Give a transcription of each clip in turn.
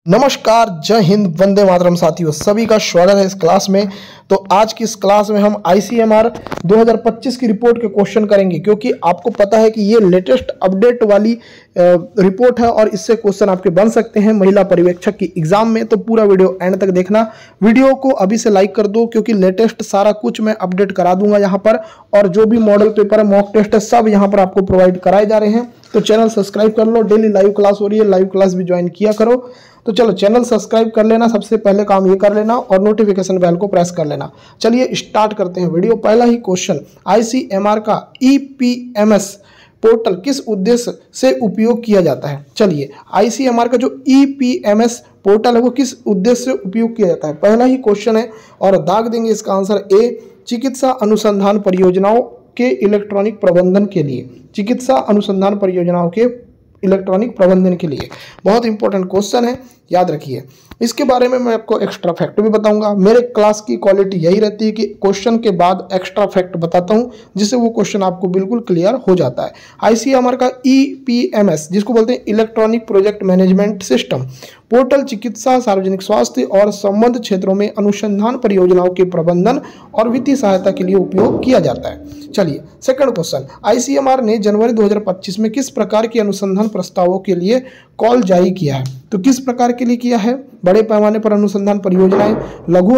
नमस्कार, जय हिंद, वंदे मातरम साथियों, सभी का स्वागत है इस क्लास में। तो आज की इस क्लास में हम ICMR 2025 की रिपोर्ट के क्वेश्चन करेंगे, क्योंकि आपको पता है कि ये लेटेस्ट अपडेट वाली रिपोर्ट है और इससे क्वेश्चन आपके बन सकते हैं महिला पर्यवेक्षक की एग्जाम में। तो पूरा वीडियो एंड तक देखना। वीडियो को अभी से लाइक कर दो, क्योंकि लेटेस्ट सारा कुछ मैं अपडेट करा दूंगा यहाँ पर, और जो भी मॉडल पेपर है, मॉक टेस्ट है, सब यहाँ पर आपको प्रोवाइड कराए जा रहे हैं। तो चैनल सब्सक्राइब कर लो, डेली लाइव क्लास हो रही है, लाइव क्लास भी ज्वाइन किया करो। तो चलो चैनल सब्सक्राइब कर लेना, सबसे पहले काम ये कर लेना, और नोटिफिकेशन बेल को प्रेस कर लेना। चलिए स्टार्ट करते हैं वीडियो। पहला ही क्वेश्चन, ICMR का EPMS पोर्टल किस उद्देश्य से उपयोग किया जाता है? चलिए, ICMR का जो EPMS पोर्टल है वो किस उद्देश्य से उपयोग किया जाता है, पहला ही क्वेश्चन है, और दाग देंगे इसका आंसर ए, चिकित्सा अनुसंधान परियोजनाओं के इलेक्ट्रॉनिक प्रबंधन के लिए। चिकित्सा अनुसंधान परियोजनाओं के इलेक्ट्रॉनिक प्रबंधन के लिए बहुत इंपॉर्टेंट क्वेश्चन है, याद रखिए। इसके बारे में मैं आपको एक्स्ट्रा फैक्ट भी बताऊंगा। मेरे क्लास की क्वालिटी यही रहती है कि क्वेश्चन के बाद एक्स्ट्रा फैक्ट बताता हूं, जिससे वो क्वेश्चन आपको बिल्कुल क्लियर हो जाता है। ICMR का EPMS, जिसको बोलते हैं electronic project management system portal, चिकित्सा, सार्वजनिक स्वास्थ्य और संबद्ध क्षेत्रों में अनुसंधान परियोजनाओं के प्रबंधन और वित्तीय सहायता के लिए उपयोग किया जाता है। चलिए सेकंड क्वेश्चन, ICMR ने जनवरी 2025 में किस प्रकार के अनुसंधान प्रस्तावों के लिए कॉल जारी किया है? तो किस प्रकार के लिए किया है? बड़े पैमाने पर अनुसंधान परियोजनाएं, लघु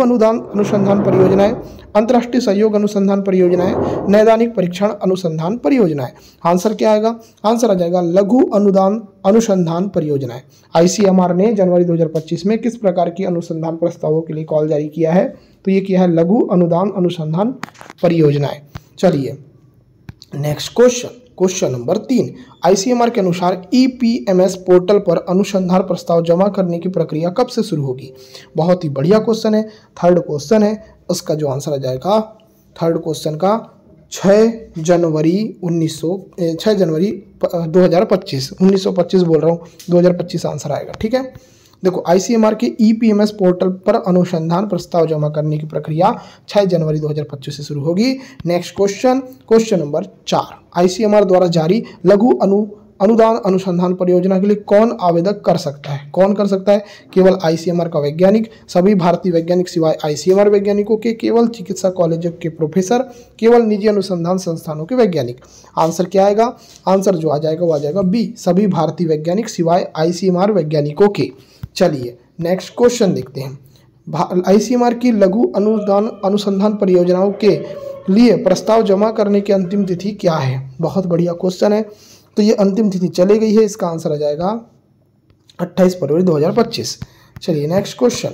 अनुदान अनुसंधान परियोजनाएं, अंतर्राष्ट्रीय सहयोग अनुसंधान परियोजनाएं, नैदानिक परीक्षण अनुसंधान परियोजनाएं। आंसर क्या आएगा? आंसर आ जाएगा लघु अनुदान अनुसंधान परियोजनाएं। ICMR ने जनवरी 2025 में किस प्रकार की अनुसंधान प्रस्तावों के लिए कॉल जारी किया है? तो ये किया है लघु अनुदान अनुसंधान परियोजनाएं। चलिए next question, question number 3, ICMR के अनुसार EPMS पोर्टल पर अनुसंधान प्रस्ताव जमा करने की प्रक्रिया कब से शुरू होगी? बहुत ही बढ़िया क्वेश्चन है, थर्ड क्वेश्चन है। उसका जो आंसर आ जाएगा थर्ड क्वेश्चन का 6 जनवरी 2025, 1925 बोल रहा हूँ, 2025 आंसर आएगा। ठीक है, देखो ICMR के EPMS पोर्टल पर अनुसंधान प्रस्ताव जमा करने की प्रक्रिया 6 जनवरी 2025 से शुरू होगी। Next question, question number 4, ICMR द्वारा जारी लघु अनुदान अनुसंधान परियोजना के लिए कौन आवेदन कर सकता है? कौन कर सकता है? केवल ICMR का वैज्ञानिक, सभी भारतीय वैज्ञानिक सिवाय ICMR वैज्ञानिकों के, केवल चिकित्सा कॉलेजों के प्रोफेसर, केवल निजी अनुसंधान संस्थानों के वैज्ञानिक। आंसर क्या आएगा? आंसर जो आ जाएगा वो आ जाएगा बी, सभी भारतीय वैज्ञानिक सिवाय ICMR वैज्ञानिकों के। चलिए नेक्स्ट क्वेश्चन देखते हैं। ICMR की लघु अनुदान अनुसंधान परियोजनाओं के लिए प्रस्ताव जमा करने की अंतिम तिथि क्या है? बहुत बढ़िया क्वेश्चन है। तो ये अंतिम तिथि चली गई है, इसका आंसर आ जाएगा 28 फरवरी 2025। चलिए नेक्स्ट क्वेश्चन,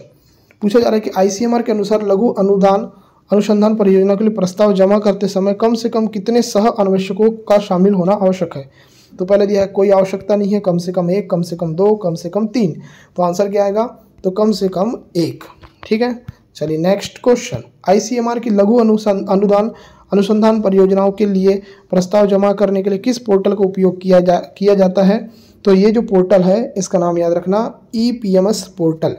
पूछा जा रहा है कि ICMR के अनुसार लघु अनुदान अनुसंधान परियोजना के लिए प्रस्ताव जमा करते समय कम से कम कितने सह अन्वेषकों का शामिल होना आवश्यक है? तो पहले दिया है कोई आवश्यकता नहीं है, कम से कम 1, कम से कम 2, कम से कम 3। तो आंसर क्या आएगा? तो कम से कम 1। ठीक है, चलिए नेक्स्ट क्वेश्चन, ICMR की लघु अनुदान अनुसंधान परियोजनाओं के लिए प्रस्ताव जमा करने के लिए किस पोर्टल का उपयोग किया जाता है? तो ये जो पोर्टल है इसका नाम याद रखना, EPMS पोर्टल।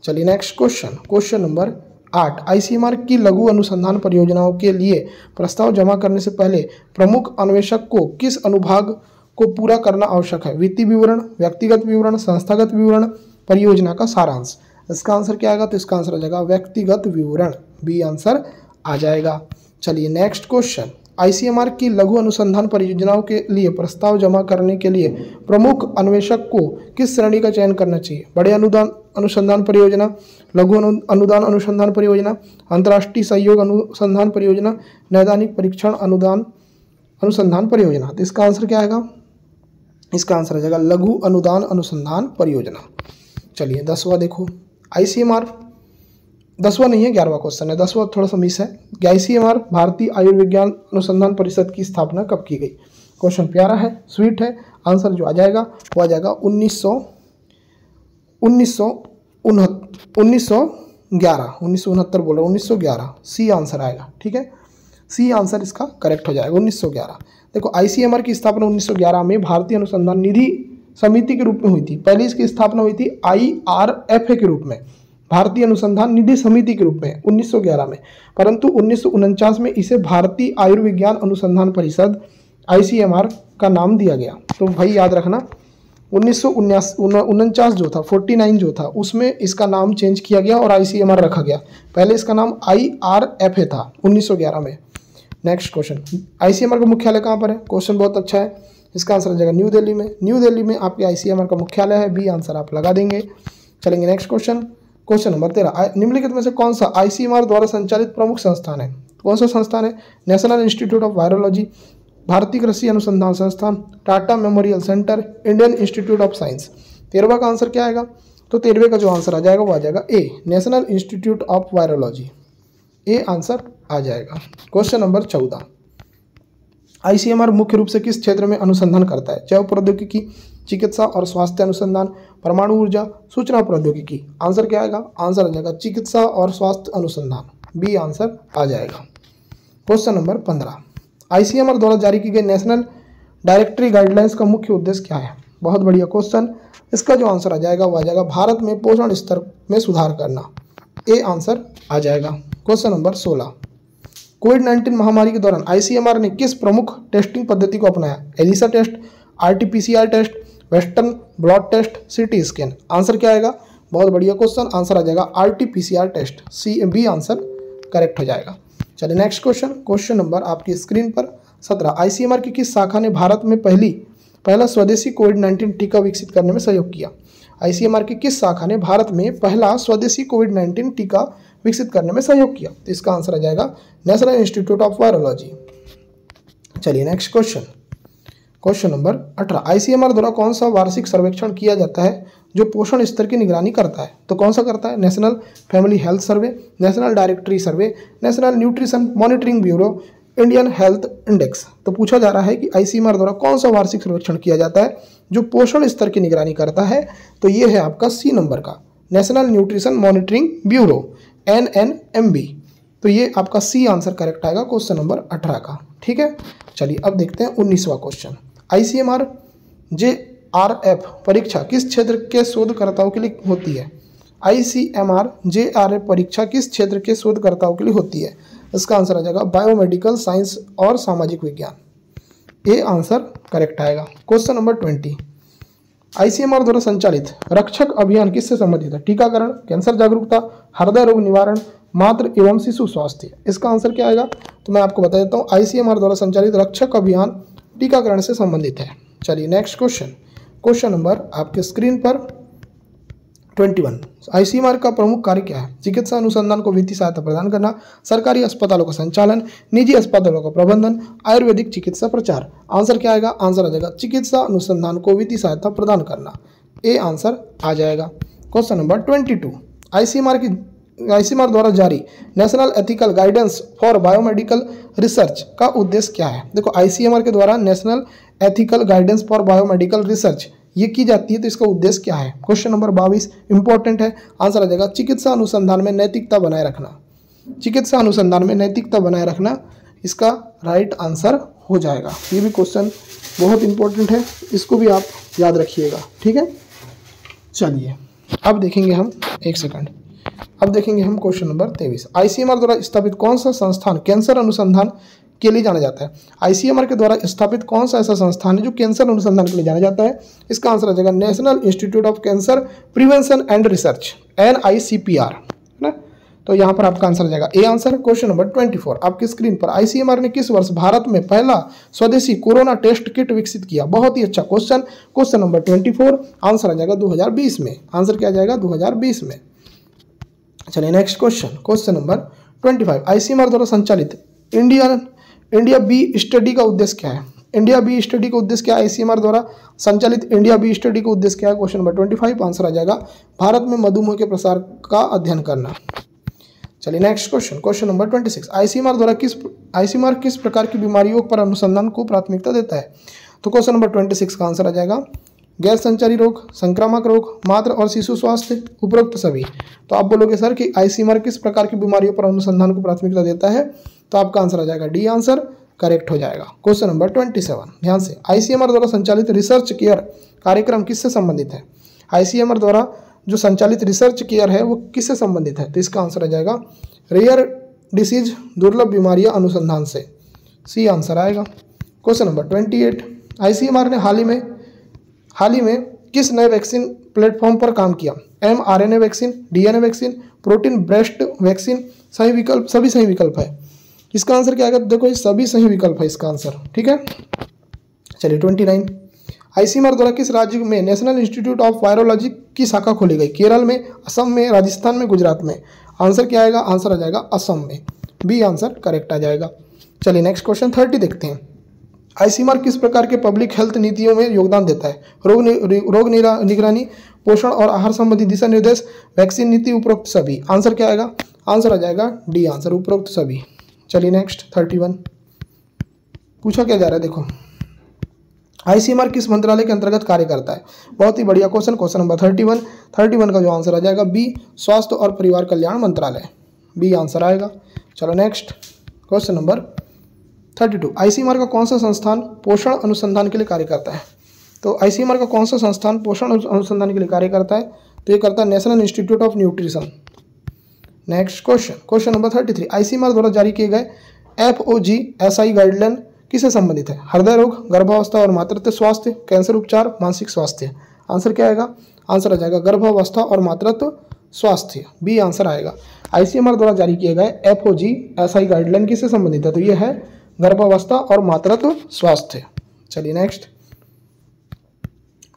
चलिए next question, question number 8, ICMR की लघु अनुसंधान परियोजनाओं के लिए प्रस्ताव जमा करने से पहले प्रमुख अन्वेषक को किस अनुभाग को पूरा करना आवश्यक है? वित्तीय विवरण, व्यक्तिगत विवरण, संस्थागत विवरण, परियोजना का सारांश। इसका आंसर क्या आएगा? तो इसका आंसर आ जाएगा व्यक्तिगत विवरण, बी आंसर आ जाएगा। चलिए नेक्स्ट क्वेश्चन, ICMR की लघु अनुसंधान परियोजनाओं के लिए प्रस्ताव जमा करने के लिए प्रमुख अन्वेषक को किस श्रेणी का चयन करना चाहिए? बड़े अनुदान अनुसंधान परियोजना, लघु अनुदान अनुसंधान परियोजना, अंतर्राष्ट्रीय सहयोग अनुसंधान परियोजना, नैदानिक परीक्षण अनुसंधान परियोजना। तो इसका आंसर क्या आएगा? इसका आंसर आ जाएगा लघु अनुदान अनुसंधान परियोजना। चलिए 10वां देखो, ICMR 10वां नहीं है, 11वां क्वेश्चन है, 10वां थोड़ा सा मिस है। ICMR भारतीय आयुर्विज्ञान अनुसंधान परिषद की स्थापना कब की गई? क्वेश्चन प्यारा है, स्वीट है। आंसर जो आ जाएगा वो आ जाएगा 1969 बोल रहा हूँ, 1911, सी आंसर आएगा। ठीक है, सी आंसर इसका करेक्ट हो जाएगा, 1911। देखो ICMR की स्थापना 1911 में भारतीय अनुसंधान निधि समिति के रूप में हुई थी। पहले इसकी स्थापना हुई थी IRFA के रूप में, भारतीय अनुसंधान निधि समिति के रूप में 1911 में, परंतु 1949 में इसे भारतीय आयुर्विज्ञान अनुसंधान परिषद ICMR का नाम दिया गया। तो भाई याद रखना 1949 जो था, 49 जो था, उसमें इसका नाम चेंज किया गया और ICMR रखा गया। पहले इसका नाम IRFA था 1911 में। नेक्स्ट क्वेश्चन, ICMR का मुख्यालय कहाँ पर है? क्वेश्चन बहुत अच्छा है। इसका आंसर हो जाएगा न्यू दिल्ली में। न्यू दिल्ली में आपके ICMR का मुख्यालय है। बी आंसर आप लगा देंगे। चलेंगे नेक्स्ट क्वेश्चन। क्वेश्चन नंबर 13, निम्नलिखित में से कौन सा ICMR द्वारा संचालित प्रमुख संस्थान है? कौन सा संस्थान है? नेशनल इंस्टीट्यूट ऑफ वायरोलॉजी, भारतीय कृषि अनुसंधान संस्थान, Tata Memorial Centre, Indian Institute of Science. 13वां का आंसर क्या आएगा? तो 13वें का जो आंसर आ जाएगा वो आ जाएगा A, National Institute of Virology. A answer आ जाएगा। क्वेश्चन नंबर 14, ICMR मुख्य रूप से किस क्षेत्र में अनुसंधान करता है? जैव प्रौद्योगिकी, चिकित्सा और स्वास्थ्य अनुसंधान, परमाणु ऊर्जा, सूचना प्रौद्योगिकी। आंसर क्या आएगा? आंसर आ जाएगा चिकित्सा और स्वास्थ्य अनुसंधान। बी आंसर आ जाएगा। क्वेश्चन नंबर 15, ICMR द्वारा जारी की गई नेशनल डायरेक्टरी गाइडलाइंस का मुख्य उद्देश्य क्या है? बहुत बढ़िया क्वेश्चन। इसका जो आंसर आ जाएगा वो आ जाएगा भारत में पोषण स्तर में सुधार करना। ए आंसर आ जाएगा। क्वेश्चन नंबर 16, कोविड-19 महामारी के दौरान ICMR ने किस प्रमुख टेस्टिंग पद्धति को अपनाया? ELISA test, RT-PCR test, western blot test, CT scan. Answer क्या आएगा? बहुत बढ़िया क्वेश्चन। आंसर आ जाएगा RT-PCR test. B answer correct हो जाएगा। चलिए नेक्स्ट क्वेश्चन। क्वेश्चन नंबर आपकी स्क्रीन पर 17, ICMR की किस शाखा ने भारत में पहला स्वदेशी कोविड-19 टीका विकसित करने में सहयोग किया? ICMR की किस शाखा ने भारत में पहला स्वदेशी कोविड-19 टीका विकसित करने में सहयोग किया? तो इसका आंसर आ जाएगा नेशनल इंस्टीट्यूट ऑफ वायरोलॉजी। चलिए next question. Question number 18, ICMR द्वारा कौन सा वार्षिक सर्वेक्षण किया जाता है जो पोषण स्तर की निगरानी करता है? तो कौन सा करता है? National Family Health Survey, National Directory Survey, National Nutrition Monitoring Bureau, Indian Health Index. तो पूछा जा रहा है कि ICMR द्वारा कौन सा वार्षिक सर्वेक्षण किया जाता है जो पोषण स्तर की निगरानी करता है? तो ये है आपका C नंबर का, national Nutrition Monitoring bureau, NNMB। तो ये आपका C आंसर करेक्ट आएगा क्वेश्चन नंबर 18 का। ठीक है, चलिए अब देखते हैं 19वां क्वेश्चन। ICMR JRF परीक्षा किस क्षेत्र के शोधकर्ताओं के लिए होती है? ICMR JRF परीक्षा किस क्षेत्र के शोधकर्ताओं के लिए होती है? इसका आंसर आ जाएगा बायोमेडिकल साइंस और सामाजिक विज्ञान। ए आंसर करेक्ट आएगा। क्वेश्चन नंबर 20, ICMR द्वारा संचालित रक्षक अभियान किससे संबंधित है? टीकाकरण, कैंसर जागरूकता, हृदय रोग निवारण, मातृ एवं शिशु स्वास्थ्य। इसका आंसर क्या आएगा? तो मैं आपको बता देता हूँ, ICMR द्वारा संचालित रक्षक अभियान टीकाकरण से संबंधित है। चलिए नेक्स्ट क्वेश्चन। क्वेश्चन नंबर आपके स्क्रीन पर 21, ICMR का प्रमुख कार्य क्या है? चिकित्सा अनुसंधान को वित्तीय सहायता प्रदान करना, सरकारी अस्पतालों का संचालन, निजी अस्पतालों का प्रबंधन, आयुर्वेदिक चिकित्सा प्रचार। आंसर क्या आएगा? आंसर आ जाएगा चिकित्सा अनुसंधान को वित्तीय सहायता प्रदान करना। ए आंसर आ जाएगा। क्वेश्चन नंबर 22, ICMR द्वारा जारी national ethical guidance for biomedical research का उद्देश्य क्या है? देखो, ICMR के द्वारा national ethical guidance for biomedical research ये की जाती है, तो इसका उद्देश्य क्या है? क्वेश्चन नंबर 22 इंपॉर्टेंट है। आंसर आ जाएगा चिकित्सा अनुसंधान में नैतिकता बनाए रखना। चिकित्सा अनुसंधान में नैतिकता बनाए रखना इसका राइट आंसर हो जाएगा। ये भी क्वेश्चन बहुत इंपॉर्टेंट है, इसको भी आप याद रखिएगा। ठीक है, चलिए अब देखेंगे हम, एक सेकंड, अब देखेंगे हम क्वेश्चन नंबर 23, ICMR द्वारा स्थापित कौन सा संस्थान कैंसर अनुसंधान के लिए जाना जाता है? ICMR के द्वारा स्थापित कौन सा ऐसा संस्थान है जो कैंसर अनुसंधान के लिए जाना जाता है? इसका आंसर आ जाएगा national Institute of cancer prevention and research, NICPR, है ना। तो यहाँ पर आपका आंसर आ जाएगा ए आंसर। क्वेश्चन नंबर 24 आपकी स्क्रीन पर, ICMR ने किस वर्ष भारत में पहला स्वदेशी कोरोना टेस्ट किट विकसित किया? बहुत ही अच्छा क्वेश्चन। क्वेश्चन नंबर 24 आंसर आ जाएगा 2020 में। आंसर क्या आ जाएगा? 2020 में। चलिए next question. Question number 25, ICMR द्वारा संचालित इंडिया बी स्टडी का उद्देश्य क्या है? इंडिया बी स्टडी का उद्देश्य क्या है? ICMR द्वारा संचालित इंडिया बी स्टडी का उद्देश्य क्या है? क्वेश्चन नंबर 25 आंसर आ जाएगा भारत में मधुमेह के प्रसार का अध्ययन करना। चलिए next question. Question number 26, ICMR किस प्रकार की बीमारियों पर अनुसंधान को प्राथमिकता देता है? तो क्वेश्चन नंबर 26 का आंसर आ जाएगा गैर संचारी रोग, संक्रामक रोग, मातृ और शिशु स्वास्थ्य, उपरोक्त सभी। तो आप बोलोगे सर कि ICMR किस प्रकार की बीमारियों पर अनुसंधान को प्राथमिकता देता है? तो आपका आंसर आ जाएगा डी आंसर करेक्ट हो जाएगा। क्वेश्चन नंबर 27, ध्यान से, ICMR द्वारा संचालित रिसर्च केयर कार्यक्रम किससे संबंधित है? ICMR द्वारा जो संचालित रिसर्च केयर है वो किससे संबंधित है? तो इसका आंसर आ जाएगा रेयर डिसीज, दुर्लभ बीमारियां अनुसंधान से। C आंसर आएगा। क्वेश्चन नंबर 28, ICMR ने हाल ही में किस नए वैक्सीन प्लेटफॉर्म पर काम किया? mRNA vaccine, DNA vaccine, protein breast vaccine, सही विकल्प, सभी सही विकल्प है। इसका आंसर क्या आएगा? देखो ये सभी सही विकल्प है इसका आंसर, ठीक है। चलिए 29, आईसीएमआर द्वारा किस राज्य में नेशनल इंस्टीट्यूट ऑफ वायरोलॉजी की शाखा खोली गई? केरल में, असम में, राजस्थान में, गुजरात में? आंसर क्या आएगा? आंसर आ जाएगा असम में, बी आंसर करेक्ट आ जाएगा। चलिए नेक्स्ट क्वेश्चन 30 देखते हैं। आईसीएमआर किस प्रकार के पब्लिक हेल्थ नीतियों में योगदान देता है? रोग निगरानी, पोषण और आहार संबंधी दिशा निर्देश, वैक्सीन नीति, उपरोक्त सभी? आंसर क्या आएगा? आंसर आ जाएगा डी आंसर, उपरोक्त सभी। चलिए नेक्स्ट 31, पूछा क्या जा रहा है देखो, आईसीएमआर किस मंत्रालय के अंतर्गत कार्य करता है? बहुत ही बढ़िया क्वेश्चन, क्वेश्चन नंबर 31 का जो आंसर आ जाएगा बी, स्वास्थ्य और परिवार कल्याण मंत्रालय, बी आंसर आएगा। चलो नेक्स्ट क्वेश्चन नंबर 32, आईसीएमआर का कौन सा संस्थान पोषण अनुसंधान के लिए कार्य करता है? तो आईसीएमआर का कौन सा संस्थान पोषण अनुसंधान के लिए कार्य करता है? तो ये करता है national Institute of nutrition. Next question, question number 33, ICMR द्वारा जारी किए गए FOGSI गाइडलाइन किससे संबंधित है? हृदय रोग, गर्भावस्था और मातृत्व स्वास्थ्य, कैंसर उपचार, मानसिक स्वास्थ्य? आंसर क्या आएगा? आंसर आ जाएगा गर्भावस्था और मातृत्व स्वास्थ्य, बी आंसर आएगा। आईसीएमआर द्वारा जारी किए गए FOGSI गाइडलाइन किससे संबंधित है? तो ये है गर्भावस्था और मातृत्व स्वास्थ्य। चलिए नेक्स्ट,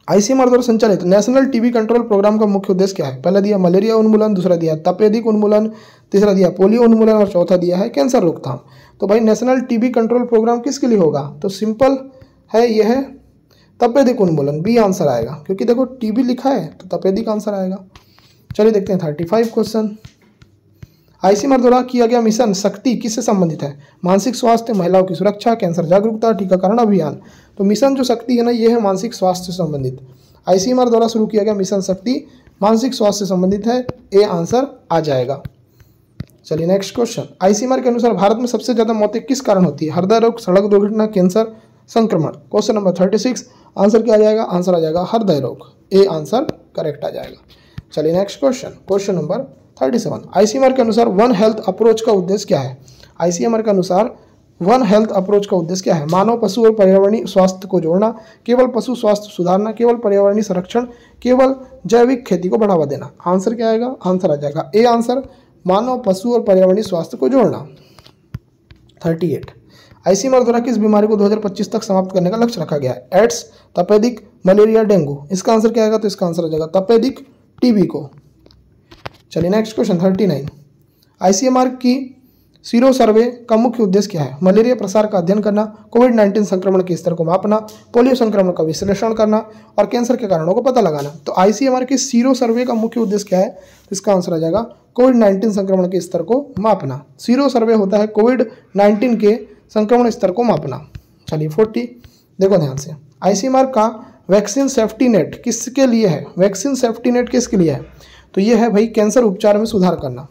आईसीएमआर द्वारा संचालित नेशनल टीबी कंट्रोल प्रोग्राम का मुख्य उद्देश्य क्या है? पहला दिया मलेरिया उन्मूलन, दूसरा दिया तपेदिक उन्मूलन, तीसरा दिया पोलियो उन्मूलन और चौथा दिया है कैंसर रोकथाम। तो भाई नेशनल टीबी कंट्रोल प्रोग्राम किसके लिए होगा? तो सिंपल है, यह है तपेदिक उन्मूलन, बी आंसर आएगा, क्योंकि देखो टीबी लिखा है तो तपेदिक आंसर आएगा। चलिए देखते हैं 35 क्वेश्चन, आईसीएमआर द्वारा किया गया मिशन शक्ति किससे संबंधित है? मानसिक स्वास्थ्य, महिलाओं की सुरक्षा, कैंसर जागरूकता, टीकाकरण अभियान? तो मिशन जो शक्ति है ना, ये है मानसिक स्वास्थ्य से संबंधित। आईसीएमआर द्वारा शुरू किया गया मिशन शक्ति मानसिक स्वास्थ्य से संबंधित है, ए आंसर आ जाएगा। चलिए नेक्स्ट क्वेश्चन, आईसीएमआर के अनुसार भारत में सबसे ज्यादा मौतें किस कारण होती है? हृदय रोग, सड़क दुर्घटना, कैंसर, संक्रमण? क्वेश्चन नंबर 36, आंसर क्या आ जाएगा? आंसर आ जाएगा हृदय रोग, ए आंसर करेक्ट आ जाएगा। चलिए next question, question number 37, ICMR के अनुसार वन हेल्थ अप्रोच का उद्देश्य क्या है? आईसीएमआर के अनुसार वन हेल्थ अप्रोच का उद्देश्य क्या है? मानव, पशु और पर्यावरणीय स्वास्थ्य को जोड़ना, केवल पशु स्वास्थ्य सुधारना, केवल पर्यावरणीय संरक्षण, केवल जैविक खेती को बढ़ावा देना? आंसर क्या आएगा? आंसर आ जाएगा ए आंसर, मानव, पशु और पर्यावरणीय स्वास्थ्य को जोड़ना। 38, आईसीएमआर द्वारा किस बीमारी को 2025 तक समाप्त करने का लक्ष्य रखा गया है? एड्स, तपेदिक, मलेरिया, डेंगू? इसका आंसर क्या आएगा? तो इसका आंसर आ जाएगा तपेदिक, टीबी को। चलिए नेक्स्ट क्वेश्चन 39, आईसीएमआर की सीरो सर्वे का मुख्य उद्देश्य क्या है? मलेरिया प्रसार का अध्ययन करना, कोविड-19 संक्रमण के स्तर को मापना, पोलियो संक्रमण का विश्लेषण करना और कैंसर के कारणों को पता लगाना। तो आईसीएमआर के सीरो सर्वे का मुख्य उद्देश्य क्या है? तो इसका आंसर आ जाएगा कोविड-19 संक्रमण के स्तर को मापना। सीरो सर्वे होता है कोविड-19 के संक्रमण स्तर को मापना। चलिए 40, देखो ध्यान से, आईसीएमआर का वैक्सीन सेफ्टी नेट किसके लिए है? वैक्सीन सेफ्टी नेट किसके लिए है? तो ये है भाई कैंसर उपचार में सुधार करना।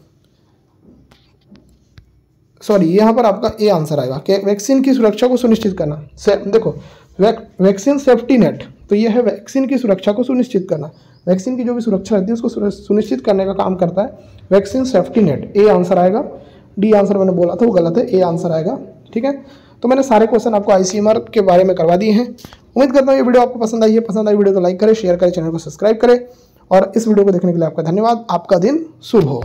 सॉरी, यहाँ पर आपका ए आंसर आएगा कि वैक्सीन की सुरक्षा को सुनिश्चित करना। देखो वैक्सीन सेफ्टी नेट, तो ये है वैक्सीन की सुरक्षा को सुनिश्चित करना। वैक्सीन की जो भी सुरक्षा रहती है उसको सुनिश्चित करने का काम करता है vaccine safety net, A answer आएगा। डी आंसर मैंने बोला था वो गलत है, ए आंसर आएगा। ठीक है, तो मैंने सारे क्वेश्चन आपको आईसीएमआर के बारे में करवा दिए हैं। उम्मीद करता हूँ ये वीडियो आपको पसंद आई है। पसंद आई वीडियो तो लाइक करें, शेयर करें, चैनल को सब्सक्राइब करें और इस वीडियो को देखने के लिए आपका धन्यवाद। आपका दिन शुभ हो।